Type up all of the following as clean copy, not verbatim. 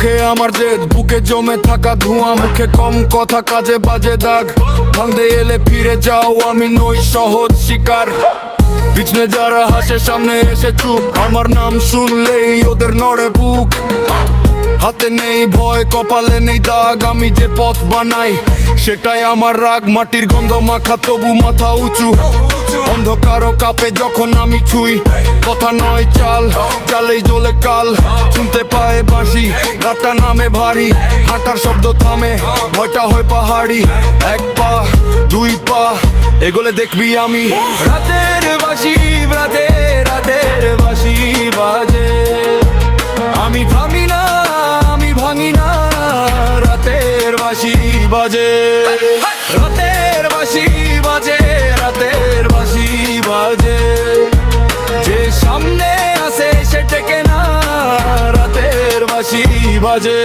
চোখে আমার জেদ, বুকে জমে থাকা ধোঁয়া, মুখে কম কথা কাজে বাজে দাগ। ভাঙতে এলে ফিরে যাও, আমি নই সহজ শিকার। পিছনে যারা হাসে সামনে এসে চুপ, আমার নাম শুনলেই ওদের নড়ে বুক। হাতে নেই ভয়, কপালে নেই দাগ, আমি যে পথ বানাই সেটাই আমার রাগ। মাটির গন্ধ মাখা তবু মাথা উঁচু, অন্ধকারও কাঁপে যখন আমি ছুঁই। কথা নয় চাল, চালেই জ্বলে কাল। শুনতে পায় বাঁশি, রাতটা নামে ভারী। হাঁটার শব্দ থামে, ভয়টা হয় পাহাড়ি। এক পা দুই পা এগোলে দেখবি আমি রাতের বাঁশি, রাতের বাঁশি বাজে। আমি থামি না, আমি ভাঙি না, রাতের বাঁশি বাজে। রাতের বাঁশি বাজে, রাতের বাঁশি বাজে। যে সামনে আসে সে টেকে না, রাতের বাঁশি বাজে।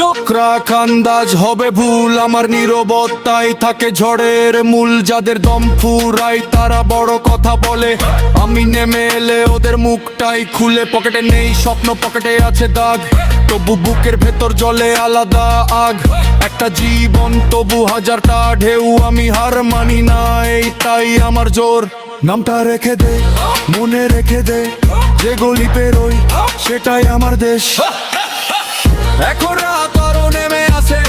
চোখ রাখ, আন্দাজ হবে ভুল। আমার নীরবতাই থাকে ঝড়ের মূল। যাদের দম ফুরাই তারা বড় কথা বলে, আমি নেমে এলে ওদের মুখটাই খুলে। পকেটে নেই স্বপ্ন, পকেটে আছে দাগ, তবু বুকের ভেতর জলে আলাদা আগ। একটা জীবন তবু হাজারটা ঢেউ, আমি হার মানি না, এইটাই আমার জোর। নামটা রেখে দে, মনে রেখে দে, যে গলি পেরোই সেটাই আমার দেশ। এখন রাত আরো নেমে আসে,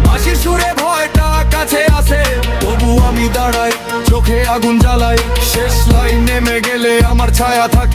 বাঁশির সুরে ভয়টা কাছে আসে। তবু আমি দাঁড়াই, চোখে আগুন জ্বালাই। শেষ লাইন নেমে গেলে আমার ছায়া থাকে।